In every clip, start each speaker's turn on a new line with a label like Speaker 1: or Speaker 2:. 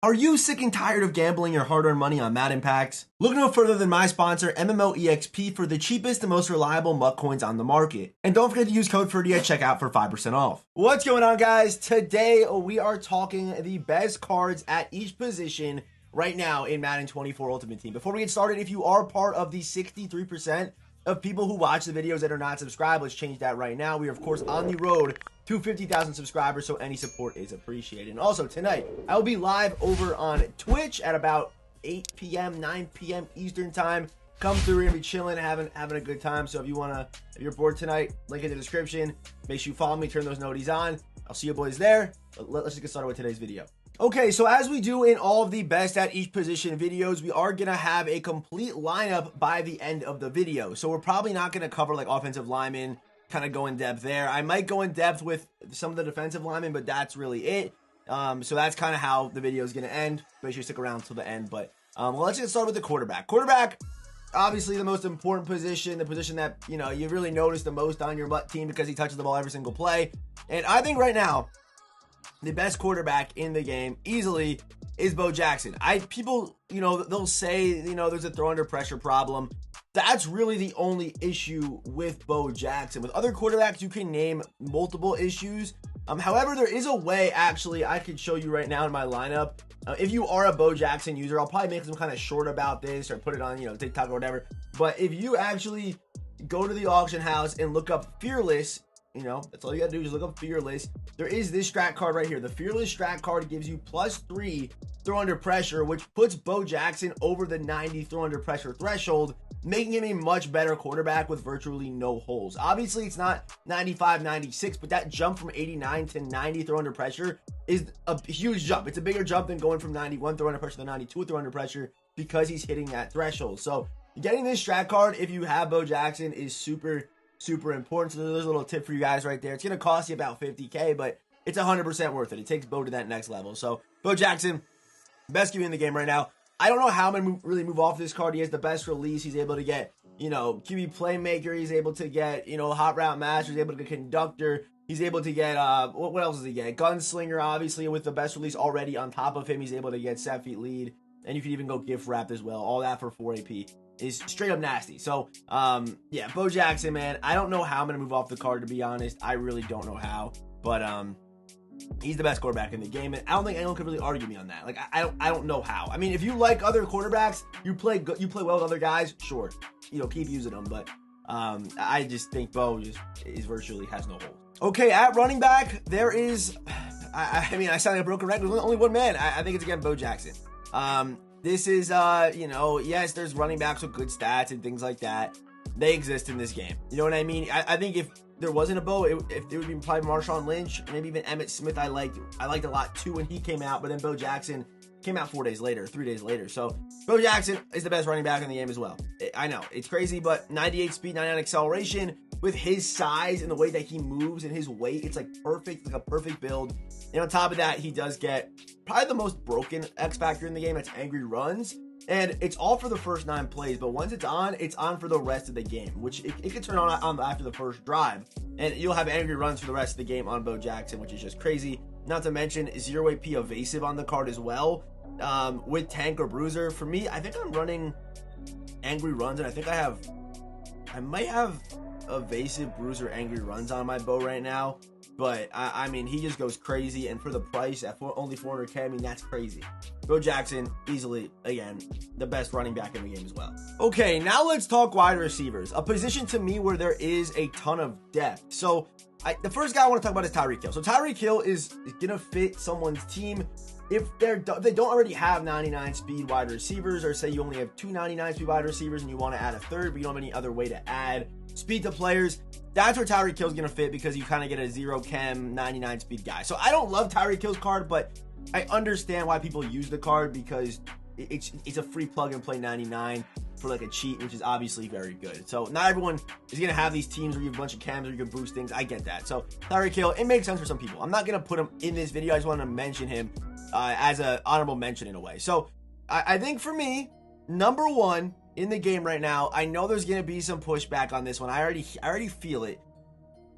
Speaker 1: Are you sick and tired of gambling your hard-earned money on Madden packs? Look no further than my sponsor, MMOEXP, for the cheapest and most reliable MUT coins on the market. And don't forget to use code Ferdy at checkout for 5% off. What's going on, guys? Today, we are talking the best cards at each position right now in Madden 24 Ultimate Team. Before we get started, if you are part of the 63% of people who watch the videos that are not subscribed, let's change that right now. We are, of course, on the road to 50,000 subscribers, so any support is appreciated. And also, tonight, I will be live over on Twitch at about 8 p.m., 9 p.m. Eastern time. Come through, we're going to be chilling, having a good time. So if you're bored tonight, link in the description. Make sure you follow me, turn those noties on. I'll see you boys there. But let's just get started with today's video. Okay, so as we do in all of the best at each position videos, we are going to have a complete lineup by the end of the video. So we're probably not going to cover like offensive linemen, kind of go in depth there. I might go in depth with some of the defensive linemen, but that's really it. So that's kind of how the video is going to end. Make sure you stick around till the end. But well, let's get started with the quarterback. Quarterback, obviously the most important position, the position that, you know, you really notice the most on your MUT team because he touches the ball every single play. And I think right now, the best quarterback in the game easily is Bo Jackson. People, you know, they'll say, you know, there's a throw under pressure problem. That's really the only issue with Bo Jackson. With other quarterbacks, you can name multiple issues. However, there is a way, actually, I could show you right now in my lineup. If you are a Bo Jackson user, I'll probably make some kind of short about this or put it on, you know, TikTok or whatever. But if you actually go to the auction house and look up Fearless, you know, that's all you gotta do, just look up Fearless. There is this strat card right here. The Fearless strat card gives you +3 throw under pressure, which puts Bo Jackson over the 90 throw under pressure threshold, making him a much better quarterback with virtually no holes. Obviously, it's not 95, 96, but that jump from 89 to 90 throw under pressure is a huge jump. It's a bigger jump than going from 91 throw under pressure to 92 throw under pressure because he's hitting that threshold. So getting this strat card, if you have Bo Jackson, is super important. So there's a little tip for you guys right there. It's going to cost you about 50K, but it's 100% worth it. It takes Bo to that next level. So Bo Jackson, best QB in the game right now. I don't know how I'm going to really move off this card. He has the best release. He's able to get, you know, QB playmaker. He's able to get, you know, hot route master. He's able to get conductor. He's able to get, what else does he get? Gunslinger, obviously, with the best release already on top of him. He's able to get set feet lead. And you can even go gift wrapped as well. All that for 4 AP is straight up nasty. So, yeah, Bo Jackson, man, I don't know how I'm going to move off the card, to be honest. I really don't know how. But, he's the best quarterback in the game, and I don't think anyone could really argue me on that. Like, I don't know how. I mean, if you like other quarterbacks, you play well with other guys, sure, you know, keep using them. But I just think Bo is virtually has no holes. Okay, at running back, there is, I mean, I sound like a broken record. There's only one man. I think it's again Bo Jackson. This is, you know, yes, there's running backs with good stats and things like that. They exist in this game. You know what I mean? I think if there wasn't a Bo, it would be probably Marshawn Lynch, maybe even Emmitt Smith. I liked a lot too when he came out, but then Bo Jackson came out 3 days later. So Bo Jackson is the best running back in the game as well. I know it's crazy, but 98 speed, 99 acceleration with his size and the way that he moves and his weight, it's like perfect, like a perfect build. And on top of that, he does get probably the most broken X factor in the game. That's angry runs. And it's all for the first 9 plays, but once it's on for the rest of the game, which it could turn on after the first drive. And you'll have angry runs for the rest of the game on Bo Jackson, which is just crazy. Not to mention 0 AP evasive on the card as well, with tank or bruiser. For me, I think I'm running angry runs, and I think I might have evasive, bruiser, angry runs on my Bo right now. But, I mean, he just goes crazy, and for the price at only 400K, I mean, that's crazy. Bo Jackson, easily, again, the best running back in the game as well. Okay, now let's talk wide receivers, a position to me where there is a ton of depth. So, the first guy I want to talk about is Tyreek Hill. So, Tyreek Hill is going to fit someone's team. If they don't already have 99 speed wide receivers, or say you only have 2 99 speed wide receivers and you want to add a third, but you don't have any other way to add speed to players, that's where Tyreek Hill's going to fit because you kind of get a 0 chem 99 speed guy. So I don't love Tyreek Hill's card, but I understand why people use the card because it's a free plug and play 99 for like a cheat, which is obviously very good. So not everyone is going to have these teams where you have a bunch of chems or you can boost things. I get that. So Tyreek Hill, it makes sense for some people. I'm not going to put him in this video. I just wanted to mention him as an honorable mention in a way. So I think for me, number 1 in the game right now, I know there's going to be some pushback on this one. I already feel it,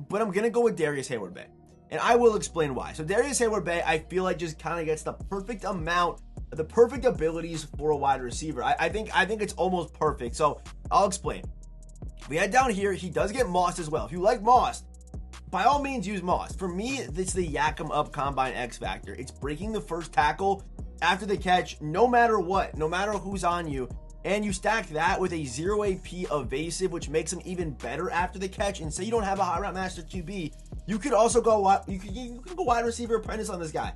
Speaker 1: but I'm going to go with Darius Hayward-Bay. And I will explain why. So Darius Hayward-Bay, I feel like just kind of gets the perfect amount the perfect abilities for a wide receiver. I think it's almost perfect. So I'll explain. We head down here. He does get Moss as well. If you like Moss, by all means use Moss. For me, it's the yak 'em up combine X factor. It's breaking the first tackle after the catch, no matter what, no matter who's on you. And you stack that with a 0 AP evasive, which makes him even better after the catch. And say you don't have a hot route master QB, you could also go you can go wide receiver apprentice on this guy.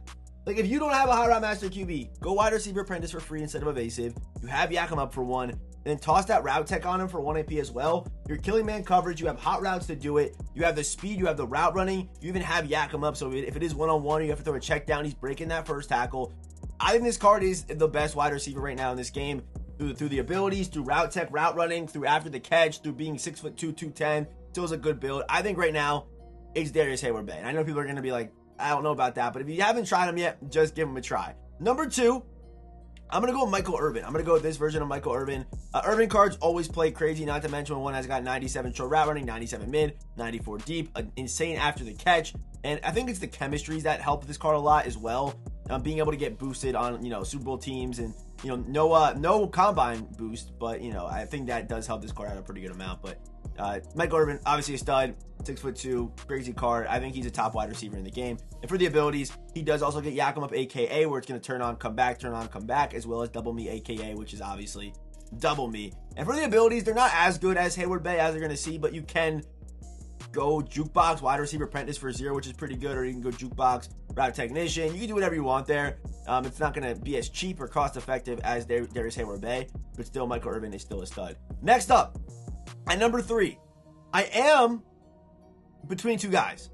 Speaker 1: Like, if you don't have a hot route master QB, go wide receiver apprentice for free instead of evasive. You have yak 'em up for 1, then toss that route tech on him for 1 AP as well. You're killing man coverage. You have hot routes to do it. You have the speed. You have the route running. You even have yak 'em up. So if it is one-on-one, you have to throw a check down. He's breaking that first tackle. I think this card is the best wide receiver right now in this game. Through the abilities, through route tech, route running, through after the catch, through being 6'2", 210, still is a good build. I think right now it's Darius Hayward-Bay. And I know people are going to be like, I don't know about that, but if you haven't tried him yet, just give him a try. Number 2, I'm going to go with Michael Irvin. I'm going to go with this version of Michael Irvin. Irvin cards always play crazy, not to mention one has got 97 short route running, 97 mid, 94 deep, insane after the catch. And I think it's the chemistries that help this card a lot as well. Being able to get boosted on, Super Bowl teams and, no combine boost, but, I think that does help this card out a pretty good amount. But Michael Irvin, obviously a stud, 6'2", crazy card. I think he's a top wide receiver in the game. And for the abilities, he does also get yak 'em up, AKA, where it's going to turn on, come back, as well as double me, AKA, which is obviously double me. And for the abilities, they're not as good as Hayward-Bay, as they're going to see, but you can go jukebox, wide receiver apprentice for 0, which is pretty good, or you can go jukebox, route technician. You can do whatever you want there. It's not going to be as cheap or cost effective as Darius Hayward-Bay, but still, Michael Irvin is still a stud. Next up, at number 3, I am between 2 guys.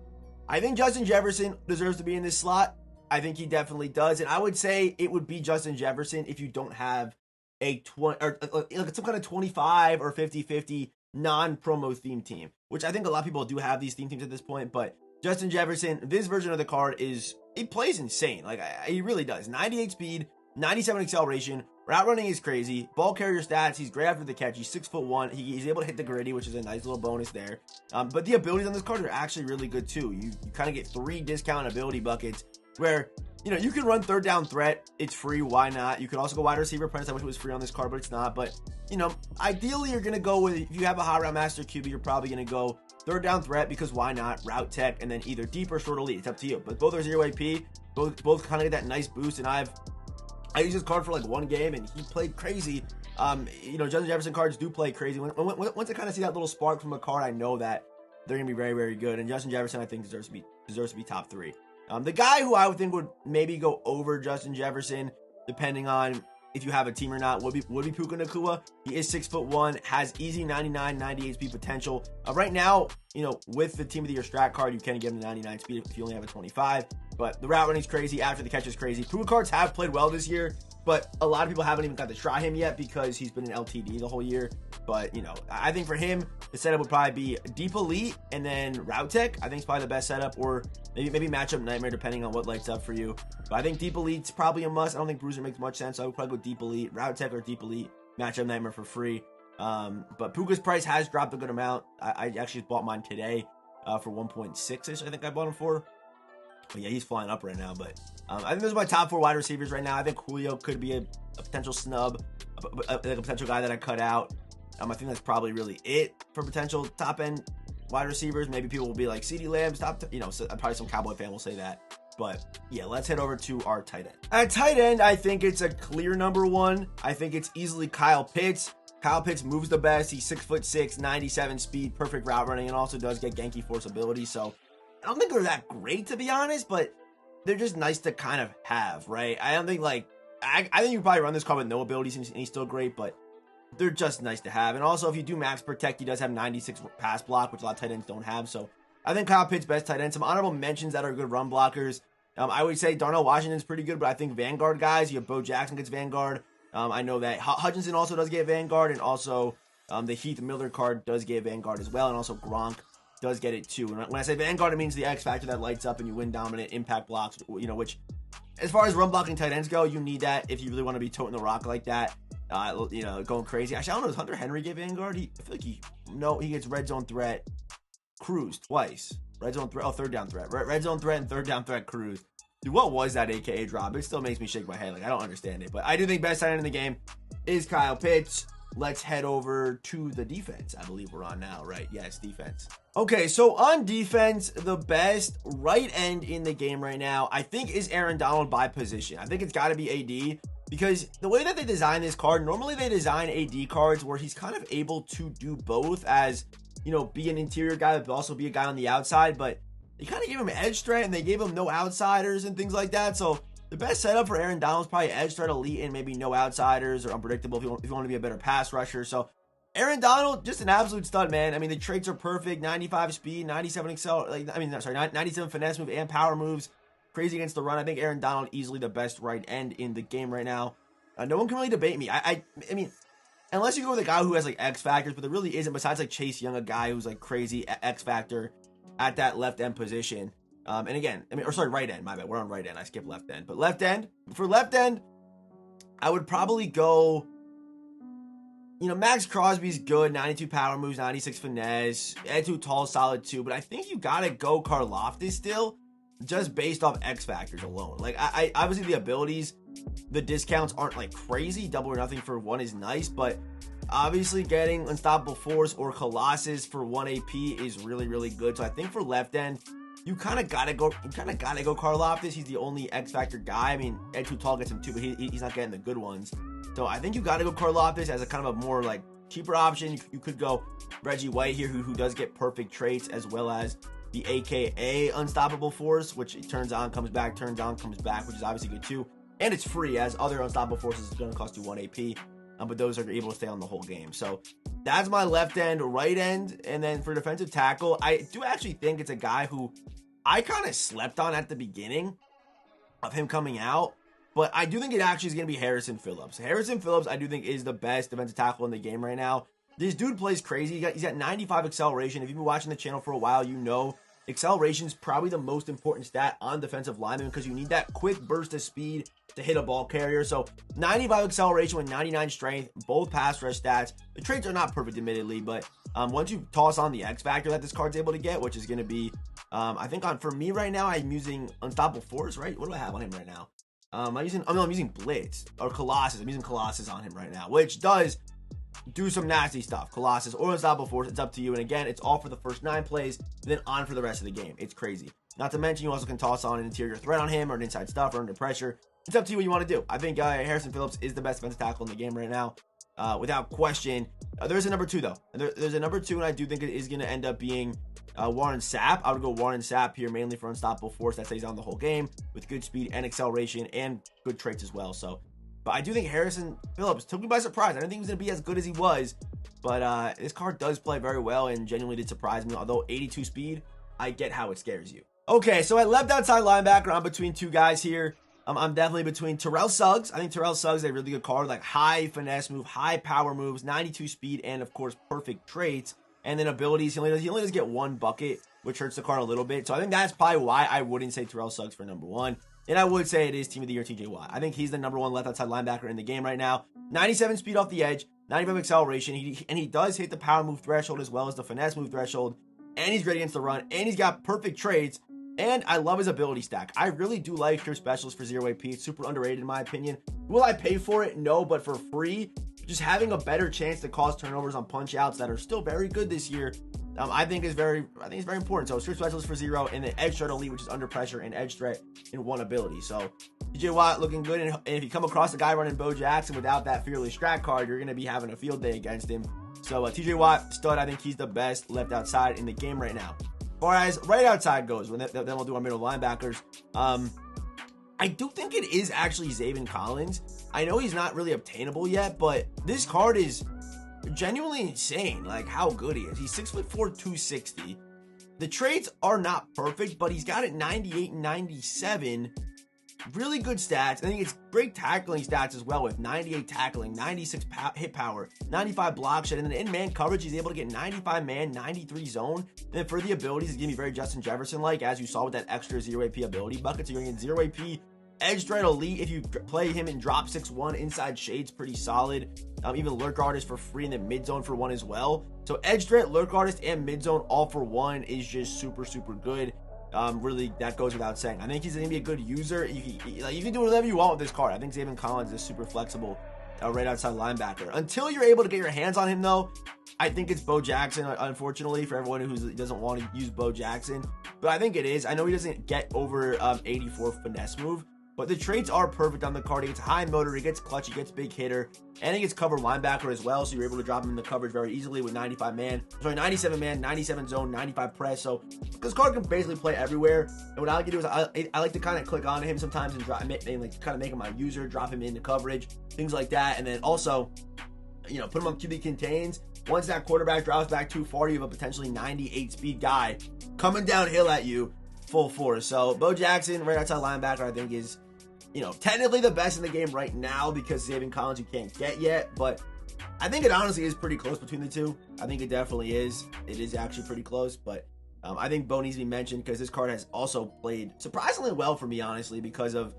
Speaker 1: I think Justin Jefferson deserves to be in this slot. I think he definitely does, and I would say it would be Justin Jefferson if you don't have a 20 or like some kind of 25 or 50-50 non-promo theme team, which I think a lot of people do have these theme teams at this point. But Justin Jefferson, this version of the card it plays insane. Like, he really does. 98 speed, 97 acceleration, route running is crazy, ball carrier stats, he's great after the catch, he's 6'1", he's able to hit the gritty, which is a nice little bonus there. But the abilities on this card are actually really good too. You kind of get 3 discount ability buckets where, you can run third down threat. It's free. Why not? You could also go wide receiver apprentice. I wish it was free on this card, but it's not. But, ideally you're going to go with, if you have a hot route master QB, you're probably going to go third down threat, because why not? Route tech, and then either deep or short elite. It's up to you. But both are 0 AP. Both kind of get that nice boost. And I used this card for like 1 game, and he played crazy. Justin Jefferson cards do play crazy. Once I kind of see that little spark from a card, I know that they're going to be very, very good. And Justin Jefferson, I think, deserves to be top 3. The guy who I would think would maybe go over Justin Jefferson, depending on if you have a team or not, would be Puka Nacua. He is 6'1", has easy 99, 98 speed potential. Right now, with the Team of the Year strat card, you can get him to 99 speed if you only have a 25. But the route running is crazy. After the catch is crazy. Puka cards have played well this year, but a lot of people haven't even got to try him yet because he's been in LTD the whole year. But, I think for him, the setup would probably be deep elite and then route tech. I think it's probably the best setup, or maybe matchup nightmare, depending on what lights up for you. But I think deep elite's probably a must. I don't think bruiser makes much sense, so I would probably go deep elite, route tech, or deep elite, matchup nightmare for free. But Puka's price has dropped a good amount. I actually bought mine today for 1.6-ish, I think I bought him for. But yeah, he's flying up right now. But I think those are my top 4 wide receivers right now. I think Julio could be a potential snub, like a potential guy that I cut out. I think that's probably really it for potential top-end wide receivers. Maybe people will be like, CeeDee Lamb's top, so probably some Cowboy fan will say that. But yeah, let's head over to our tight end. At tight end, I think it's a clear number 1. I think it's easily Kyle Pitts. Kyle Pitts moves the best. He's 6'6", 97 speed, perfect route running, and also does get Genki force ability. So I don't think they're that great, to be honest, but they're just nice to kind of have, right? I don't think I think you can probably run this card with no abilities and he's still great, but they're just nice to have. And also, if you do max protect, he does have 96 pass block, which a lot of tight ends don't have. So I think Kyle Pitts best tight end. Some honorable mentions that are good run blockers. I would say Darnell Washington's pretty good, but I think Vanguard guys, you have Bo Jackson gets Vanguard. I know that Hutchinson also does get Vanguard, and also the Heath Miller card does get Vanguard as well, and also Gronk does get it too. And when I say Vanguard, it means the X factor that lights up and you win dominant impact blocks, which as far as run blocking tight ends go, you need that if you really want to be toting the rock like that. Going crazy. Actually, I don't know, does Hunter Henry get Vanguard? I feel like he gets red zone threat, cruise twice. Red zone threat, third down threat. Red zone threat and third down threat cruise. Dude, what was that AKA drop? It still makes me shake my head. Like, I don't understand it. But I do think best tight end in the game is Kyle Pitts. Let's head over to the defense. I believe we're on now, right? Yes, defense. Okay, so on defense, the best right end in the game right now, I think, is Aaron Donald by position. I think it's got to be AD because the way that they design this card, normally they design AD cards where he's kind of able to do both as, you know, be an interior guy, but also be a guy on the outside. But they kind of gave him edge threat and they gave him no outsiders and things like that. So the best setup for Aaron Donald is probably edge threat elite and maybe no outsiders or unpredictable if you want to be a better pass rusher. So Aaron Donald, just an absolute stud, man. I mean, the traits are perfect. 95 speed, 97 97 finesse move and power moves. Crazy against the run. I think Aaron Donald easily the best right end in the game right now. No one can really debate me. I mean, unless you go with a guy who has like X factors, but there really isn't besides like Chase Young, a guy who's like crazy X factor at that left end position. And again, right end, my bad. We're on right end. I skipped left end. But left end, for left end, I would probably go, you know, Max Crosby's good. 92 power moves, 96 finesse. Ed too tall, solid too. But I think you got to go Karlaftis still, just based off X factors alone. Like, I obviously the abilities, the discounts aren't like crazy. Double or nothing for 1 is nice. But obviously getting Unstoppable Force or Colossus for 1 AP is really, really good. So I think for left end, you kind of gotta go Karlaftis. He's the only X Factor guy. I mean, Ed too tall gets him too, but he's not getting the good ones. So I think you gotta go Karlaftis as a kind of a more like cheaper option. You could go Reggie White here, who does get perfect traits, as well as the AKA Unstoppable Force, which it turns on, comes back, turns on, comes back, which is obviously good too. And it's free, as other Unstoppable Forces is going to cost you 1 AP. But those are able to stay on the whole game. So that's my left end, right end. And then for defensive tackle, I do actually think it's a guy who I kind of slept on at the beginning of him coming out. But I do think it actually is going to be Harrison Phillips. Harrison Phillips, I do think, is the best defensive tackle in the game right now. This dude plays crazy. He's got 95 acceleration. If you've been watching the channel for a while, you know acceleration is probably the most important stat on defensive linemen because you need that quick burst of speed to hit a ball carrier. So 95 acceleration with 99 strength, both pass rush stats. The traits are not perfect, admittedly, but once you toss on the X factor that this card's able to get, which is going to be, I think for me right now, I'm using Unstoppable Force, right? What do I have on him right now? I'm using Blitz or Colossus. I'm using Colossus on him right now, which does do some nasty stuff. Colossus or Unstoppable Force, it's up to you. And again, it's all for the first 9 plays, then on for the rest of the game. It's crazy. Not to mention, you also can toss on an interior threat on him or an inside stuff or under pressure. It's up to you what you want to do. I think Harrison Phillips is the best defensive tackle in the game right now, without question. There's a number 2, though. There's a number 2, and I do think it is going to end up being Warren Sapp. I would go Warren Sapp here, mainly for Unstoppable Force that stays on the whole game with good speed and acceleration and good traits as well. So, but I do think Harrison Phillips took me by surprise. I didn't think he was going to be as good as he was, but this card does play very well and genuinely did surprise me. Although 82 speed, I get how it scares you. Okay, so at left outside linebacker, I'm between 2 guys here. I'm definitely between Terrell Suggs. I think Terrell Suggs is a really good card, like high finesse move, high power moves, 92 speed, and of course perfect traits. And then abilities, he only does get 1 bucket, which hurts the card a little bit. So I think that's probably why I wouldn't say Terrell Suggs for number 1. And I would say it is Team of the Year TJ Watt. I think he's the number 1 left outside linebacker in the game right now. 97 speed off the edge, 95 acceleration, and he does hit the power move threshold as well as the finesse move threshold. And he's great against the run, and he's got perfect traits. And I love his ability stack. I really do like Pure Specialist for 0 AP. It's super underrated in my opinion. Will I pay for it? No, but for free, just having a better chance to cause turnovers on punch outs that are still very good this year, I think it's very important. So Pure Specialist for 0 and then Edge Threat Elite, which is under pressure, and Edge Threat in 1 ability. So TJ Watt looking good. And if you come across a guy running Bo Jackson without that Fearless Strat card, you're going to be having a field day against him. So TJ Watt, stud. I think he's the best left outside in the game right now. As far as right outside goes, then we'll do our middle linebackers. I do think it is actually Zaven Collins. I know he's not really obtainable yet, but this card is genuinely insane, like how good he is. He's 6'4", 260. The traits are not perfect, but he's got it 98 and 97. Really good stats. I think it's great tackling stats as well with 98 tackling, 96 hit power, 95 block shed, and then in man coverage, he's able to get 95 man, 93 zone. And then for the abilities, he's going to be very Justin Jefferson-like, as you saw with that extra 0 AP ability bucket. So you're going to get 0 AP, Edge Threat Elite. If you play him in drop 6-1, inside shade's pretty solid. Even Lurk Artist for free, and then mid zone for 1 as well. So Edge Threat, Lurk Artist, and mid zone all for 1 is just super, super good. Really, that goes without saying. I think he's going to be a good user. You can do whatever you want with this card. I think Zaven Collins is super flexible, right outside linebacker. Until you're able to get your hands on him, though, I think it's Bo Jackson, unfortunately, for everyone who doesn't want to use Bo Jackson. But I think it is. I know he doesn't get over 84 finesse move, but the traits are perfect on the card. He gets high motor, he gets clutch, he gets big hitter, and he gets cover linebacker as well, so you're able to drop him in the coverage very easily with 97 man, 97 zone, 95 press. So this card can basically play everywhere. And what I like to do is I like to kind of click onto him sometimes and like kind of make him my user, drop him into coverage, things like that. And then also, put him on QB contains. Once that quarterback drops back too far, you have a potentially 98 speed guy coming downhill at you full force. So Bo Jackson, right outside linebacker, I think is, technically the best in the game right now because Zaven Collins you can't get yet. But I think it honestly is pretty close between the two. I think it definitely is. It is actually pretty close. But I think Bo needs to be mentioned because this card has also played surprisingly well for me, honestly, because of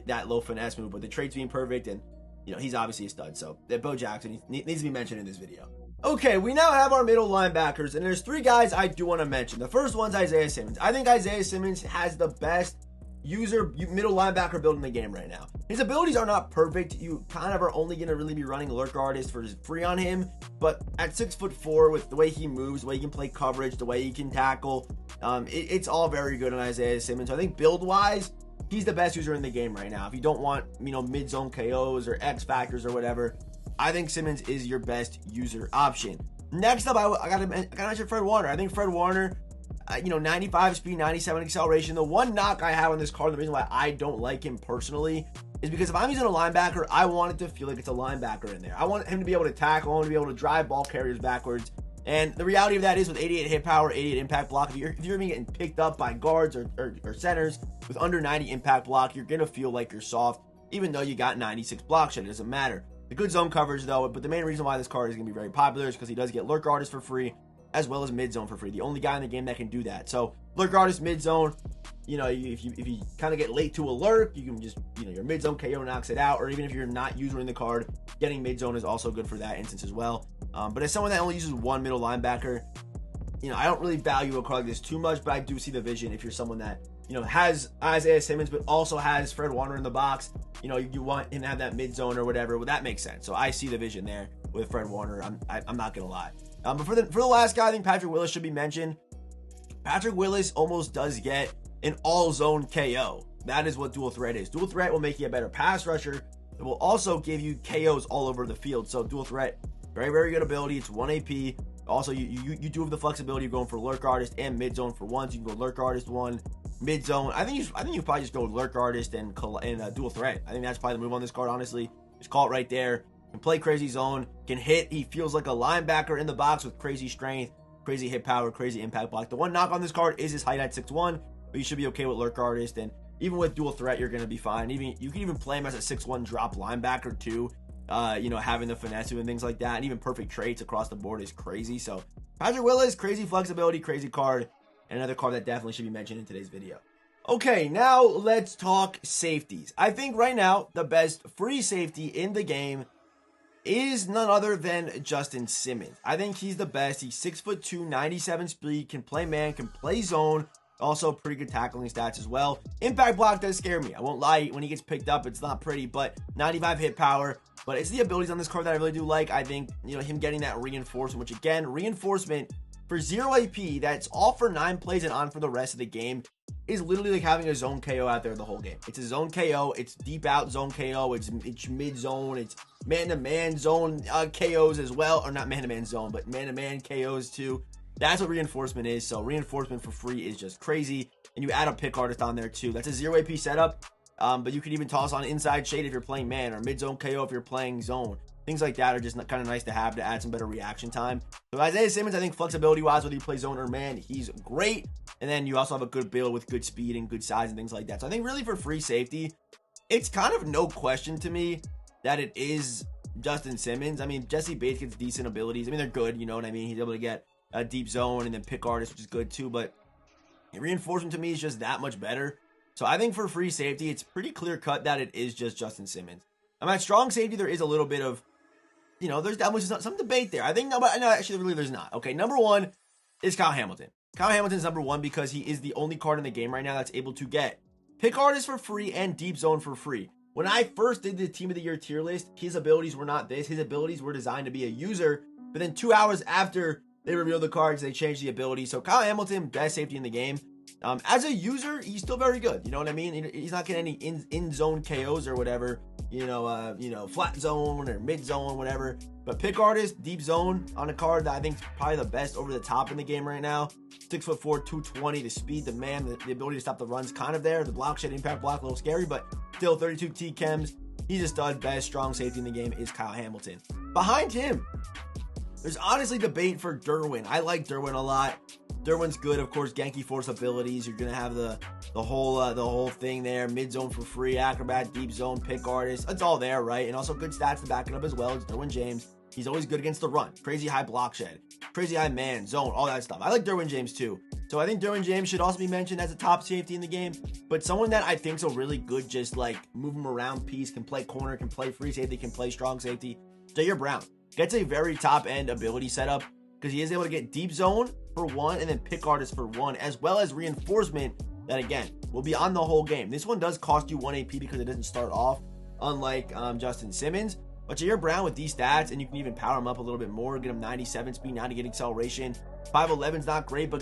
Speaker 1: that low finesse move. But the traits being perfect and, he's obviously a stud. So Bo Jackson needs to be mentioned in this video. Okay, we now have our middle linebackers, and there's three guys I do want to mention. The first one's Isaiah Simmons. I think Isaiah Simmons has the best middle linebacker build in the game right now. His abilities are not perfect. You kind of are only going to really be running lurk artist for free on him, but at 6'4", with the way he moves, the way he can play coverage, the way he can tackle, it's all very good on Isaiah Simmons. So I think build-wise, he's the best user in the game right now. If you don't want, mid-zone KOs or X factors or whatever, I think Simmons is your best user option. Next up, I gotta mention Fred Warner. I think Fred Warner, 95 speed, 97 acceleration. The one knock I have on this card, the reason why I don't like him personally, is because if I'm using a linebacker, I want it to feel like it's a linebacker in there. I want him to be able to tackle, I want him to be able to drive ball carriers backwards. And the reality of that is with 88 hit power, 88 impact block, if you're even getting picked up by guards or centers with under 90 impact block, you're gonna feel like you're soft, even though you got 96 block shed. It doesn't matter. The good zone coverage though, but the main reason why this card is going to be very popular is because he does get lurk artist for free as well as mid zone for free. The only guy in the game that can do that. So lurk artist, mid zone, if you kind of get late to a lurk, you can just, your mid zone KO knocks it out, or even if you're not using the card, getting mid zone is also good for that instance as well. But as someone that only uses one middle linebacker, I don't really value a card like this too much, but I do see the vision if you're someone that, has Isaiah Simmons, but also has Fred Warner in the box. You want him to have that mid zone or whatever. Well, that makes sense. So I see the vision there with Fred Warner. I'm not gonna lie. But for the last guy, I think Patrick Willis should be mentioned. Patrick Willis almost does get an all zone KO. That is what dual threat is. Dual threat will make you a better pass rusher. It will also give you KOs all over the field. So dual threat, very, very good ability. It's 1 AP. Also, you do have the flexibility of going for lurk artist and mid zone for one. So you can go lurk artist one, mid zone. I think you probably just go lurk artist and dual threat. I think that's probably the move on this card. Honestly, just call it right there. Can play crazy zone. Can hit. He feels like a linebacker in the box with crazy strength, crazy hit power, crazy impact block. The one knock on this card is his height at 6'1", but you should be okay with lurk artist. And even with dual threat, you're going to be fine. You can even play him as a 6'1" drop linebacker too. Having the finesse and things like that, and even perfect traits across the board is crazy. So Patrick Willis, crazy flexibility, crazy card, and another card that definitely should be mentioned in today's video. Okay, now let's talk safeties. I think right now the best free safety in the game is none other than Justin Simmons. I think he's the best. He's 6'2", 97 speed, can play man, can play zone. Also, pretty good tackling stats as well. Impact block does scare me. I won't lie. When he gets picked up, it's not pretty, but 95 hit power. But it's the abilities on this card that I really do like. I think, him getting that reinforcement, which again, reinforcement for 0 AP, that's all for 9 plays and on for the rest of the game, is literally like having a zone KO out there the whole game. It's a zone KO. It's deep out zone KO. It's mid zone. It's man-to-man zone KOs as well. Or not man-to-man zone, but man-to-man KOs too. That's what reinforcement is. So reinforcement for free is just crazy. And you add a pick artist on there too. That's a 0 AP setup. But you can even toss on inside shade if you're playing man, or mid zone KO if you're playing zone. Things like that are just kind of nice to have to add some better reaction time. So Isaiah Simmons, I think flexibility wise, whether you play zone or man, he's great. And then you also have a good build with good speed and good size and things like that. So I think really for free safety, it's kind of no question to me that it is Justin Simmons. I mean, Jesse Bates gets decent abilities. I mean, they're good, you know what I mean? He's able to get a deep zone and then pick artist, which is good too. But reinforcement to me is just that much better. So I think for free safety, it's pretty clear cut that it is just Justin Simmons. At strong safety, there is a little bit of, there's definitely some debate there. I think, no, actually, really, there's not. Okay, number one is Kyle Hamilton. Kyle Hamilton's number 1 because he is the only card in the game right now that's able to get Pick Artist for free and Deep Zone for free. When I first did the Team of the Year tier list, his abilities were not this. His abilities were designed to be a user, but then 2 hours after they revealed the cards, they changed the ability. So Kyle Hamilton, best safety in the game. As a user, he's still very good. You know what I mean? He's not getting any in-zone KOs or whatever. Flat zone or mid-zone, whatever. But Pick Artist, Deep Zone on a card that I think is probably the best over the top in the game right now. 6'4", 220, the speed, the man, the ability to stop the runs kind of there. The block shed, impact block, a little scary, but still 32 T-Chems. He's a stud, best strong safety in the game is Kyle Hamilton. Behind him, there's honestly debate for Derwin. I like Derwin a lot. Derwin's good, of course. Genki Force abilities. You're gonna have the whole thing there. Mid zone for free, acrobat, deep zone, pick artist. It's all there, right? And also good stats to back it up as well. It's Derwin James. He's always good against the run. Crazy high block shed, crazy high man zone, all that stuff. I like Derwin James too. So I think Derwin James should also be mentioned as a top safety in the game. But someone that I think is a really good, just like move him around piece, can play corner, can play free safety, can play strong safety. Jair Brown gets a very top end ability setup because he is able to get deep zone for 1 and then pick artist for 1, as well as reinforcement that again will be on the whole game. This one does cost you 1 AP because it doesn't start off, unlike Justin Simmons. But Jair Brown with these stats, and you can even power him up a little bit more, get him 97 speed, 90 get acceleration. 5'11's not great, but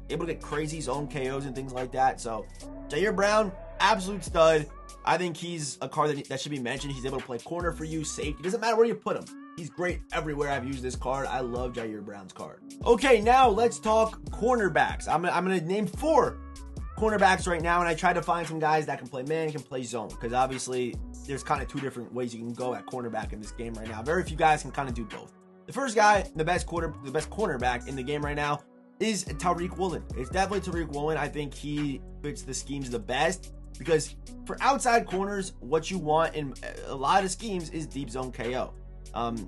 Speaker 1: able to get crazy zone KOs and things like that. So Jair Brown, absolute stud. I think he's a card that should be mentioned. He's able to play corner for you, safety. It doesn't matter where you put him. He's great everywhere I've used this card. I love Jair Brown's card. Okay, now let's talk cornerbacks. I'm gonna name 4 cornerbacks right now, and I tried to find some guys that can play man, can play zone, because obviously there's kind of 2 different ways you can go at cornerback in this game right now. Very few guys can kind of do both. The first guy, the best cornerback in the game right now is Tariq Woolen. It's definitely Tariq Woolen. I think he fits the schemes the best because for outside corners, what you want in a lot of schemes is deep zone KO.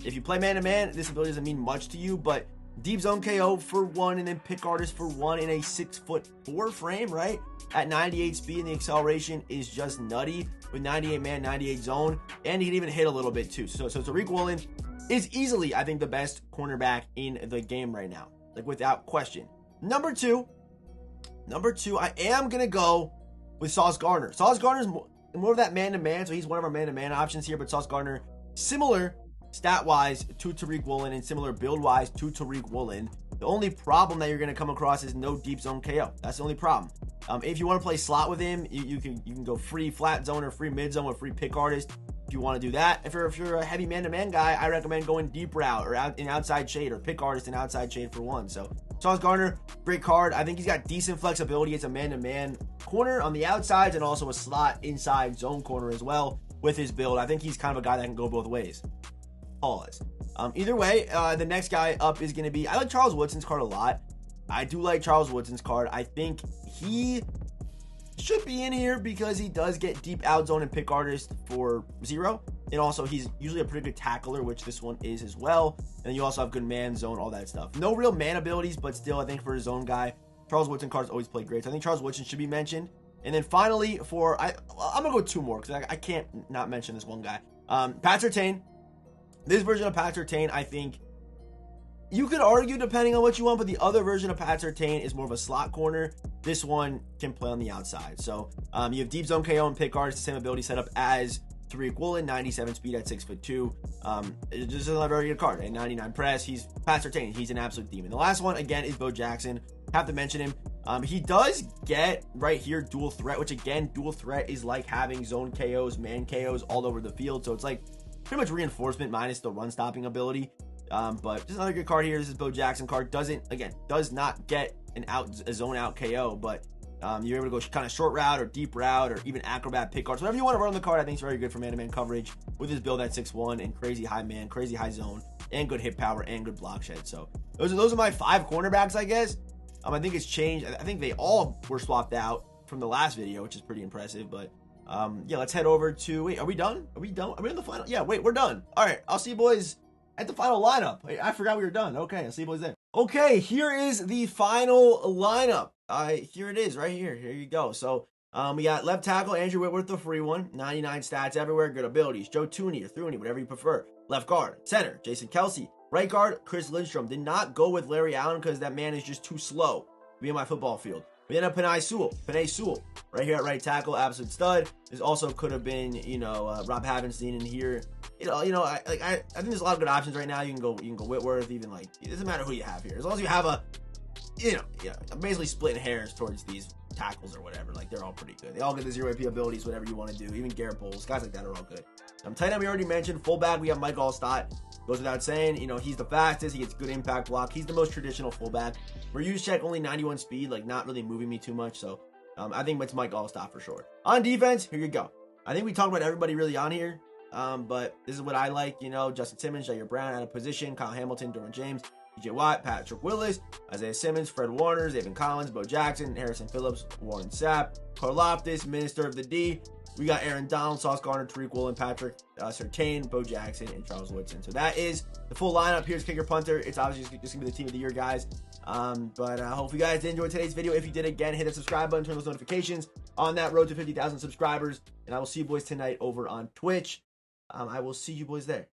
Speaker 1: If you play man-to-man, this ability doesn't mean much to you, but deep zone KO for 1 and then pick artist for 1 in a 6'4" frame, right? At 98 speed, and the acceleration is just nutty with 98 man, 98 zone, and he can even hit a little bit too. So Tariq Woolen is easily, I think, the best cornerback in the game right now, like without question. Number two, I am gonna go with Sauce Gardner. Sauce Gardner's more of that man-to-man, so he's one of our man-to-man options here, but Sauce Gardner, similar stat-wise to Tariq Woolen and similar build-wise to Tariq Woolen. The only problem that you're going to come across is no deep zone KO. That's the only problem. If you want to play slot with him, you can go free flat zone or free mid zone or free pick artist if you want to do that. If you're a heavy man-to-man guy, I recommend going deep route or in outside shade or pick artist and outside shade for 1. So Sauce Gardner, great card. I think he's got decent flexibility. It's a man-to-man corner on the outsides and also a slot inside zone corner as well with his build. I think he's kind of a guy that can go both ways. Pause. Either way, the next guy up is going to be, I like Charles Woodson's card a lot. I do like Charles Woodson's card. I think he should be in here because he does get deep out zone and pick artist for 0. And also he's usually a pretty good tackler, which this one is as well. And you also have good man zone, all that stuff. No real man abilities, but still I think for a zone guy, Charles Woodson cards always play great. So I think Charles Woodson should be mentioned. And then finally I'm going to go 2 more because I can't not mention this one guy. Pat Surtain. This version of Pat Surtain, I think you could argue depending on what you want, but the other version of Pat Surtain is more of a slot corner. This one can play on the outside. So you have deep zone KO and pick artist, the same ability setup as Tariq Woolen, 97 speed at 6'2". This is a very good card. And 99 press. He's Pat Surtain. He's an absolute demon. The last one again is Bo Jackson. Have to mention him. He does get right here dual threat, which again, dual threat is like having zone KOs, man KOs all over the field. So it's like pretty much reinforcement minus the run stopping ability. But just another good card here. This is Bo Jackson card. Does not get a zone out KO, but you're able to go kind of short route or deep route or even acrobat pick cards. Whatever you want to run on the card, I think it's very good for man-to-man coverage with his build at 6'1" and crazy high man, crazy high zone, and good hit power and good block shed. So those are my 5 cornerbacks, I guess. I think it's changed. I think they all were swapped out from the last video, which is pretty impressive. But yeah, let's head over to, wait, are we done? Are we in the final? Yeah, wait, we're done. All right, I'll see you boys at the final lineup. Wait, I forgot we were done. Okay, I'll see you boys then. Okay, here is the final lineup. Here it is, right here. Here you go. So we got left tackle Andrew Whitworth, the free one, 99 stats everywhere, good abilities. Joe Tooney or Throoney, whatever you prefer. Left guard, center, Jason Kelsey. Right guard, Chris Lindstrom. Did not go with Larry Allen because that man is just too slow. be on my football field. We end up Penei Sewell, right here at right tackle, absolute stud. This also could have been, Rob Havenstein in here. I think there's a lot of good options right now. You can go Whitworth, even like it doesn't matter who you have here, as long as you have I'm basically splitting hairs towards these tackles or whatever. Like they're all pretty good. They all get the zero AP abilities, whatever you want to do. Even Garrett Bowles, guys like that are all good. Tight end we already mentioned. Fullback we have Mike Allstott. Goes without saying, he's the fastest. He gets good impact block. He's the most traditional fullback. Juszczyk only 91 speed, like not really moving me too much. So I think it's Mike Allstott for sure. On defense, here you go. I think we talked about everybody really on here. But this is what I like. Justin Simmons, Jair Brown out of position, Kyle Hamilton, Derwin James, TJ Watt, Patrick Willis, Isaiah Simmons, Fred Warner, Zayvon Collins, Bo Jackson, Harrison Phillips, Warren Sapp, Karlaftis, Minister of the D. We got Aaron Donald, Sauce Gardner, Tariq Woolen, Patrick Surtain, Bo Jackson, and Charles Woodson. So that is the full lineup. Here's kicker punter. It's obviously just going to be the team of the year, guys. But I hope you guys did enjoy today's video. If you did, again, hit the subscribe button, turn those notifications on that road to 50,000 subscribers. And I will see you boys tonight over on Twitch. I will see you boys there.